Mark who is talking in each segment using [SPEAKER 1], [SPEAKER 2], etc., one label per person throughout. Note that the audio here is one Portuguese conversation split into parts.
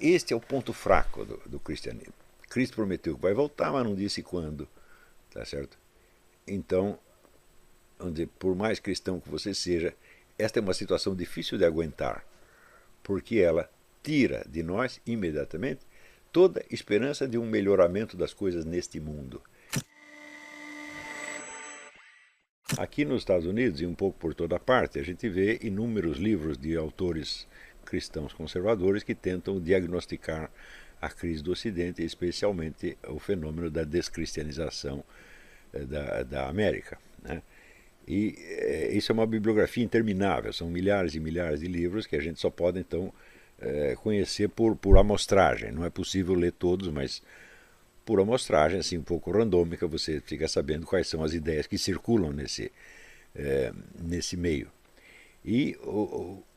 [SPEAKER 1] este é o ponto fraco do cristianismo. Cristo prometeu que vai voltar, mas não disse quando, tá certo? Então, vamos dizer, por mais cristão que você seja, esta é uma situação difícil de aguentar, porque ela tira de nós imediatamente toda esperança de um melhoramento das coisas neste mundo. Aqui nos Estados Unidos e um pouco por toda parte, a gente vê inúmeros livros de autores cristãos conservadores que tentam diagnosticar a crise do Ocidente, especialmente o fenômeno da descristianização da América, né? E isso é uma bibliografia interminável, são milhares e milhares de livros que a gente só pode então conhecer por amostragem. Não é possível ler todos, mas por amostragem, assim, um pouco randômica, você fica sabendo quais são as ideias que circulam nesse meio. E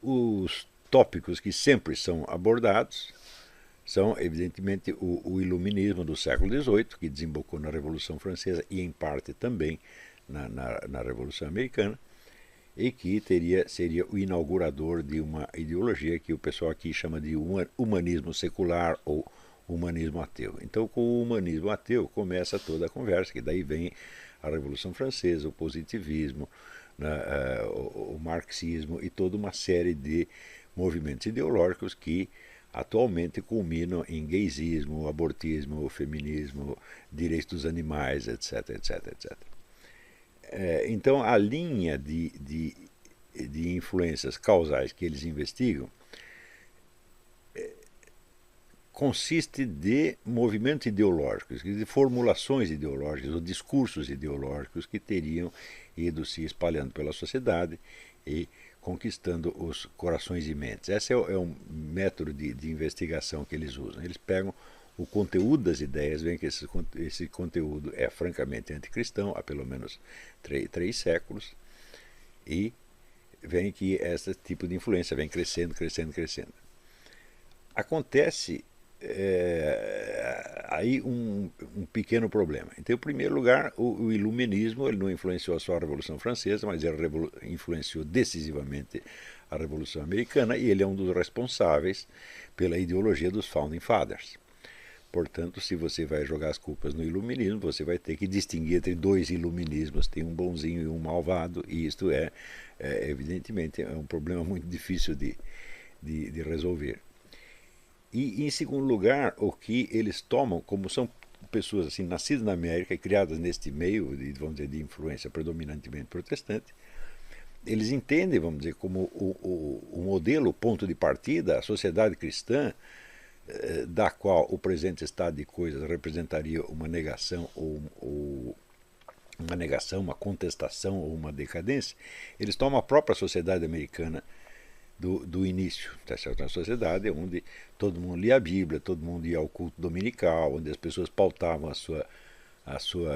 [SPEAKER 1] os tópicos que sempre são abordados são, evidentemente, o iluminismo do século XVIII, que desembocou na Revolução Francesa e, em parte, também na Revolução Americana, e que seria o inaugurador de uma ideologia que o pessoal aqui chama de humanismo secular ou humanismo ateu. Então, com o humanismo ateu começa toda a conversa, que daí vem a Revolução Francesa, o positivismo, o marxismo e toda uma série de movimentos ideológicos que atualmente culminam em gaysismo, abortismo, feminismo, direitos dos animais, etc, etc, etc. Então, a linha de influências causais que eles investigam consiste de movimentos ideológicos, de formulações ideológicas ou discursos ideológicos que teriam ido se espalhando pela sociedade e conquistando os corações e mentes. Esse é um método de investigação que eles usam. Eles pegam o conteúdo das ideias, veem que esse conteúdo é francamente anticristão, há pelo menos três séculos, e veem que esse tipo de influência vem crescendo, crescendo, crescendo. Acontece aí um pequeno problema. Então, em primeiro lugar, o iluminismo ele não influenciou só a Revolução Francesa, mas ele influenciou decisivamente a Revolução Americana, e ele é um dos responsáveis pela ideologia dos Founding Fathers. Portanto, se você vai jogar as culpas no iluminismo, você vai ter que distinguir entre dois iluminismos. Tem um bonzinho e um malvado, e isto evidentemente, é um problema muito difícil de resolver. E, em segundo lugar, o que eles tomam, como são pessoas assim nascidas na América e criadas neste meio, vamos dizer, de influência predominantemente protestante, eles entendem, vamos dizer, como o modelo, o ponto de partida, a sociedade cristã, da qual o presente estado de coisas representaria uma negação uma contestação ou uma decadência. Eles tomam a própria sociedade americana do início, tá certo? Uma sociedade onde todo mundo lia a Bíblia, todo mundo ia ao culto dominical, onde as pessoas pautavam a sua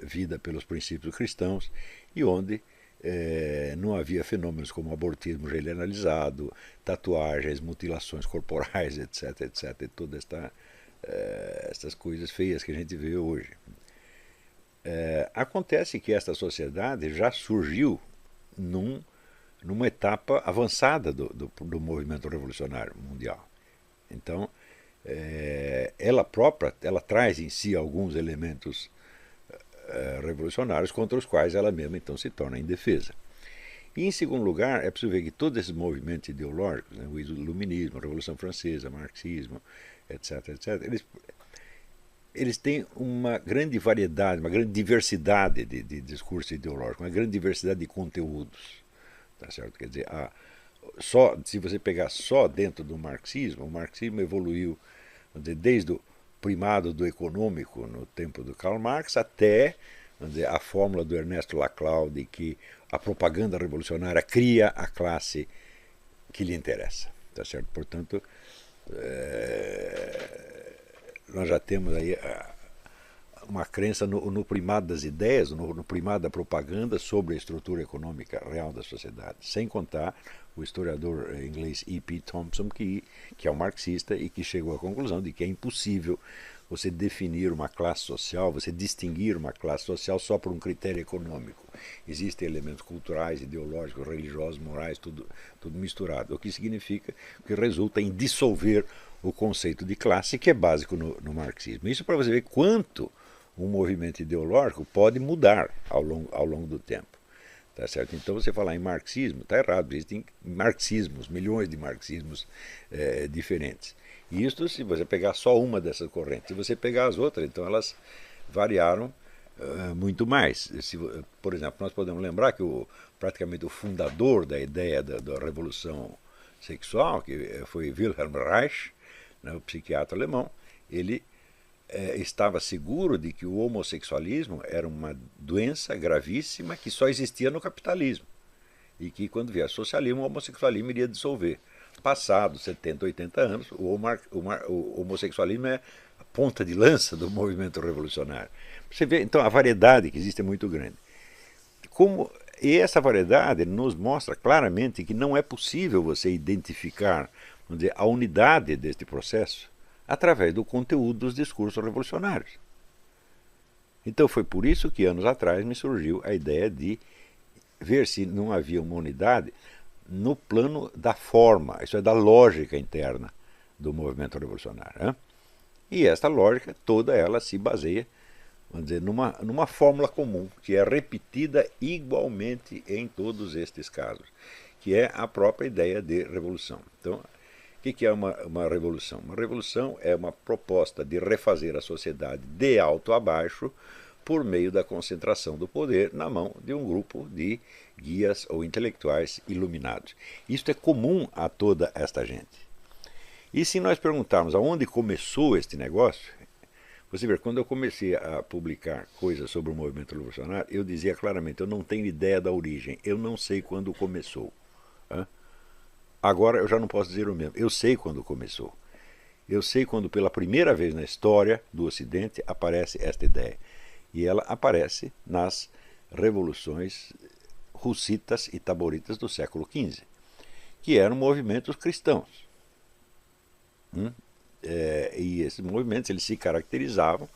[SPEAKER 1] vida pelos princípios cristãos, e onde não havia fenômenos como abortismo generalizado, tatuagens, mutilações corporais, etc, etc, e todas essas coisas feias que a gente vê hoje. Acontece que esta sociedade já surgiu numa etapa avançada do movimento revolucionário mundial. Então, ela própria traz em si alguns elementos revolucionários contra os quais ela mesma então se torna indefesa. E, em segundo lugar, é preciso ver que todos esses movimentos ideológicos, né, o iluminismo, a Revolução Francesa, o marxismo, etc., etc., eles têm uma grande variedade, uma grande diversidade de discurso ideológico, uma grande diversidade de conteúdos. Tá certo? Quer dizer, se você pegar só dentro do marxismo, o marxismo evoluiu, vamos dizer, desde o primado do econômico no tempo do Karl Marx até, vamos dizer, a fórmula do Ernesto Laclau de que a propaganda revolucionária cria a classe que lhe interessa. Tá certo? Portanto, nós já temos aí uma crença no primado das ideias, no primado da propaganda sobre a estrutura econômica real da sociedade, sem contar o historiador inglês E.P. Thompson, que é um marxista e que chegou à conclusão de que é impossível você definir uma classe social, você distinguir uma classe social só por um critério econômico. Existem elementos culturais, ideológicos, religiosos, morais, tudo misturado, o que significa que resulta em dissolver o conceito de classe, que é básico no marxismo. Isso para você ver quanto um movimento ideológico pode mudar ao longo do tempo. Tá certo? Então você falar em marxismo está errado, existem marxismos, milhões de marxismos diferentes. E isso se você pegar só uma dessas correntes. Se você pegar as outras, então elas variaram muito mais. Por exemplo, nós podemos lembrar que praticamente o fundador da ideia da revolução sexual, que foi Wilhelm Reich, né, o psiquiatra alemão, ele estava seguro de que o homossexualismo era uma doença gravíssima que só existia no capitalismo e que quando viesse o socialismo, o homossexualismo iria dissolver. Passados 70, 80 anos, o homossexualismo é a ponta de lança do movimento revolucionário. Você vê, então, a variedade que existe é muito grande. E essa variedade nos mostra claramente que não é possível você identificar, vamos dizer, a unidade deste processo através do conteúdo dos discursos revolucionários. Então foi por isso que anos atrás me surgiu a ideia de ver se não havia uma unidade no plano da forma, isso é, da lógica interna do movimento revolucionário. Né? E esta lógica, toda ela se baseia, vamos dizer, numa fórmula comum, que é repetida igualmente em todos estes casos, que é a própria ideia de revolução. Então, o que é uma revolução? Uma revolução é uma proposta de refazer a sociedade de alto a baixo por meio da concentração do poder na mão de um grupo de guias ou intelectuais iluminados. Isto é comum a toda esta gente. E se nós perguntarmos aonde começou este negócio, você vê, quando eu comecei a publicar coisas sobre o movimento revolucionário, eu dizia claramente, eu não tenho ideia da origem, eu não sei quando começou. Agora eu já não posso dizer o mesmo, eu sei quando começou. Eu sei quando pela primeira vez na história do Ocidente aparece esta ideia. E ela aparece nas revoluções hussitas e taboritas do século XV, que eram movimentos cristãos. E esses movimentos eles se caracterizavam,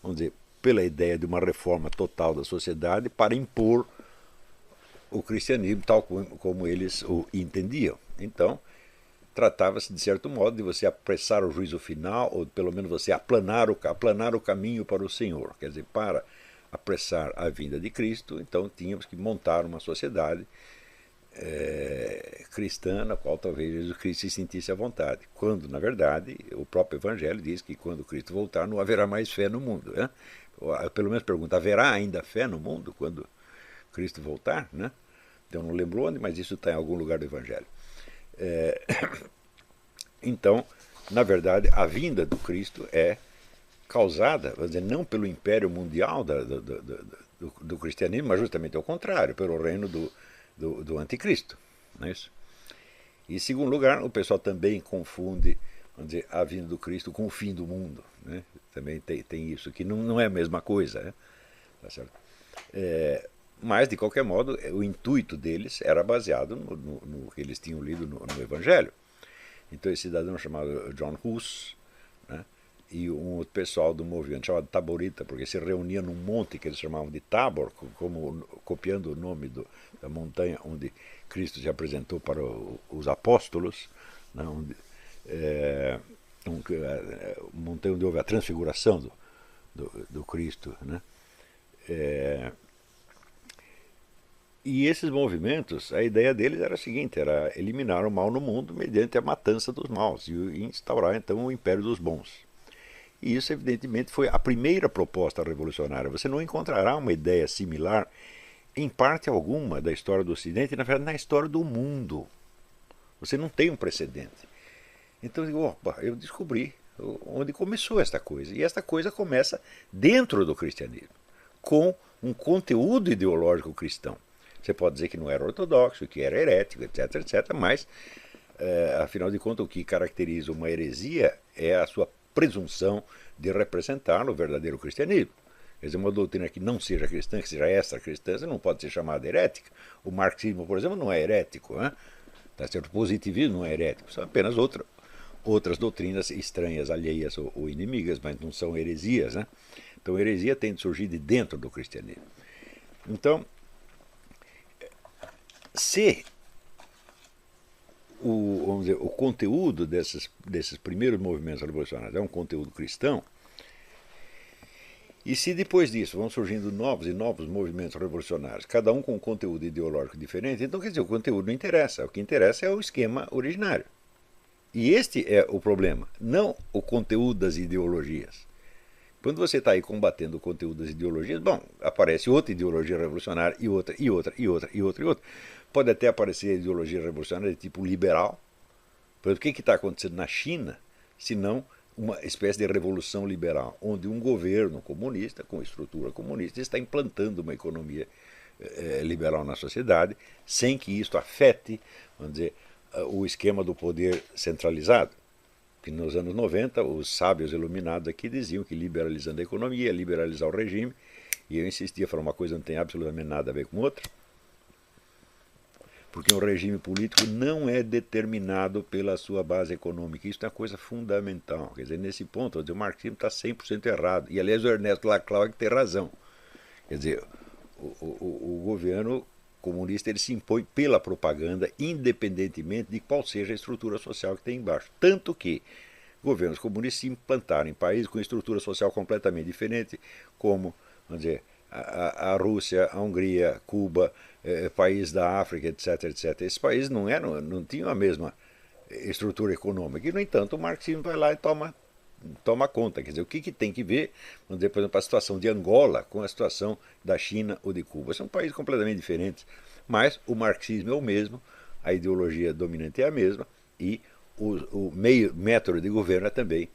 [SPEAKER 1] vamos dizer, pela ideia de uma reforma total da sociedade para impor o cristianismo tal como eles o entendiam. Então, tratava-se, de certo modo, de você apressar o juízo final, ou pelo menos você aplanar o caminho para o Senhor. Quer dizer, para apressar a vinda de Cristo, então tínhamos que montar uma sociedade cristã, na qual talvez Jesus Cristo se sentisse à vontade. Quando, na verdade, o próprio Evangelho diz que quando Cristo voltar não haverá mais fé no mundo. Né? Pelo menos pergunta, haverá ainda fé no mundo quando Cristo voltar? Né? Então não lembro onde, mas isso está em algum lugar do Evangelho. Então, na verdade, a vinda do Cristo é causada, vamos dizer, não pelo império mundial do cristianismo, mas justamente ao contrário, pelo reino do anticristo. Não é isso? E, em segundo lugar, o pessoal também confunde, vamos dizer, a vinda do Cristo com o fim do mundo. Né? Também tem isso, que não é a mesma coisa. Né? Tá certo? Mas, de qualquer modo, o intuito deles era baseado no que eles tinham lido no Evangelho. Então, esse cidadão chamado John Hus, né, e um outro pessoal do movimento chamado Taborita, porque se reunia num monte que eles chamavam de Tabor, copiando o nome da montanha onde Cristo se apresentou para os apóstolos, né, montanha onde houve a transfiguração do Cristo. Né, E esses movimentos, a ideia deles era a seguinte, era eliminar o mal no mundo mediante a matança dos maus e instaurar então o império dos bons. E isso evidentemente foi a primeira proposta revolucionária. Você não encontrará uma ideia similar em parte alguma da história do Ocidente, na verdade na história do mundo. Você não tem um precedente. Então eu digo, opa, eu descobri onde começou esta coisa. E esta coisa começa dentro do cristianismo, com um conteúdo ideológico cristão. Você pode dizer que não era ortodoxo, que era herético, etc, etc, mas, afinal de contas, o que caracteriza uma heresia é a sua presunção de representar o verdadeiro cristianismo. Quer dizer, uma doutrina que não seja cristã, que seja extra-cristã, não pode ser chamada herética. O marxismo, por exemplo, não é herético. Né? Tá certo? O positivismo não é herético, são apenas outras doutrinas estranhas, alheias ou inimigas, mas não são heresias. Né? Então, a heresia tem de surgir de dentro do cristianismo. Então, se vamos dizer, o conteúdo desses primeiros movimentos revolucionários é um conteúdo cristão, e se depois disso vão surgindo novos e novos movimentos revolucionários, cada um com um conteúdo ideológico diferente, então quer dizer, o conteúdo não interessa, o que interessa é o esquema originário. E este é o problema, não o conteúdo das ideologias. Quando você está aí combatendo o conteúdo das ideologias, bom, aparece outra ideologia revolucionária e outra, e outra, e outra, e outra, e outra. Pode até aparecer a ideologia revolucionária de tipo liberal. Por exemplo, o que está acontecendo na China, se não uma espécie de revolução liberal, onde um governo comunista, com estrutura comunista, está implantando uma economia liberal na sociedade, sem que isto afete, vamos dizer, o esquema do poder centralizado. Que nos anos 90, os sábios iluminados aqui diziam que liberalizando a economia, liberalizar o regime, e eu insistia, falando uma coisa não tem absolutamente nada a ver com outra, porque um regime político não é determinado pela sua base econômica. Isso é uma coisa fundamental. Quer dizer, nesse ponto, o marxismo está 100% errado. E, aliás, o Ernesto Laclau é que tem razão. Quer dizer, o governo comunista ele se impõe pela propaganda, independentemente de qual seja a estrutura social que tem embaixo. Tanto que governos comunistas se implantaram em países com estrutura social completamente diferente, como, vamos dizer, a Rússia, a Hungria, Cuba, países da África, etc, etc. Esses países não tinham a mesma estrutura econômica. E, no entanto, o marxismo vai lá e toma conta. Quer dizer, o que tem que ver, vamos dizer, por exemplo, a situação de Angola com a situação da China ou de Cuba. São países completamente diferentes, mas o marxismo é o mesmo, a ideologia dominante é a mesma e o método de governo é também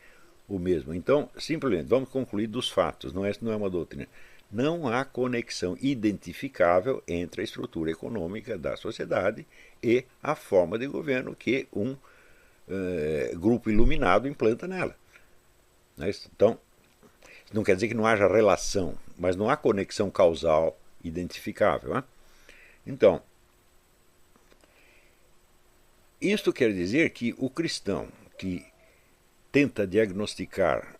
[SPEAKER 1] o mesmo. Então, simplesmente, vamos concluir dos fatos, não é uma doutrina. Não há conexão identificável entre a estrutura econômica da sociedade e a forma de governo que um grupo iluminado implanta nela. Então, não quer dizer que não haja relação, mas não há conexão causal identificável. Né? Então, isto quer dizer que o cristão que tenta diagnosticar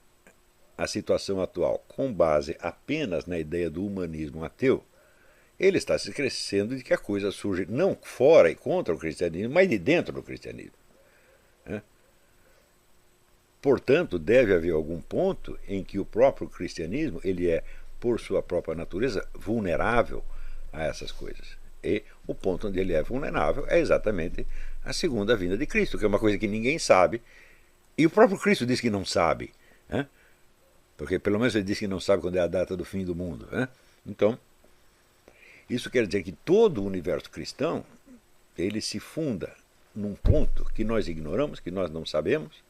[SPEAKER 1] a situação atual com base apenas na ideia do humanismo ateu, ele está se esquecendo de que a coisa surge não fora e contra o cristianismo, mas de dentro do cristianismo. Né? Portanto, deve haver algum ponto em que o próprio cristianismo ele é, por sua própria natureza, vulnerável a essas coisas. E o ponto onde ele é vulnerável é exatamente a segunda vinda de Cristo, que é uma coisa que ninguém sabe, e o próprio Cristo diz que não sabe. Né? Porque pelo menos ele diz que não sabe quando é a data do fim do mundo. Né? Então, isso quer dizer que todo o universo cristão ele se funda num ponto que nós ignoramos, que nós não sabemos,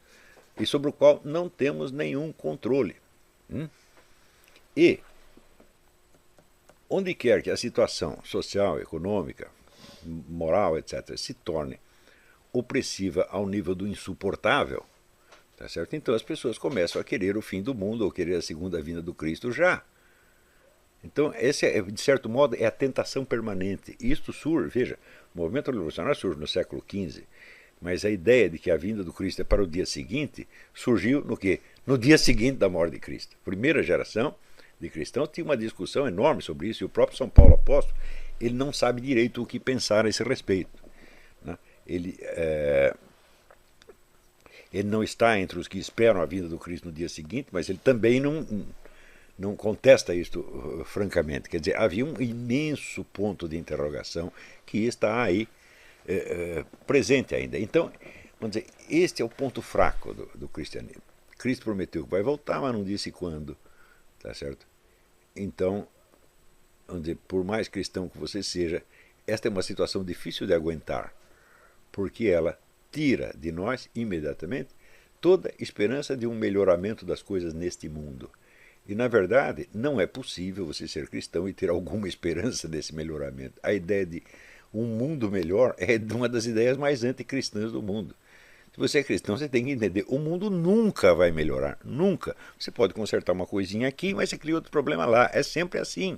[SPEAKER 1] e sobre o qual não temos nenhum controle. E, onde quer que a situação social, econômica, moral, etc., se torne opressiva ao nível do insuportável, tá certo? Então as pessoas começam a querer o fim do mundo ou querer a segunda vinda do Cristo já. Então, esse, de certo modo, é a tentação permanente. E isto surge, veja, o movimento revolucionário surge no século XV, mas a ideia de que a vinda do Cristo é para o dia seguinte surgiu no quê? No dia seguinte da morte de Cristo. A primeira geração de cristãos tinha uma discussão enorme sobre isso, e o próprio São Paulo Apóstolo ele não sabe direito o que pensar a esse respeito. Né? Ele não está entre os que esperam a vinda do Cristo no dia seguinte, mas ele também não contesta isto francamente. Quer dizer, havia um imenso ponto de interrogação que está aí presente ainda. Então, vamos dizer, este é o ponto fraco do cristianismo. Cristo prometeu que vai voltar, mas não disse quando. Tá certo? Então, vamos dizer, por mais cristão que você seja, esta é uma situação difícil de aguentar, porque ela tira de nós, imediatamente, toda esperança de um melhoramento das coisas neste mundo. E, na verdade, não é possível você ser cristão e ter alguma esperança desse melhoramento. A ideia de um mundo melhor é uma das ideias mais anticristãs do mundo. Se você é cristão, você tem que entender, o mundo nunca vai melhorar, nunca. Você pode consertar uma coisinha aqui, mas você cria outro problema lá, é sempre assim.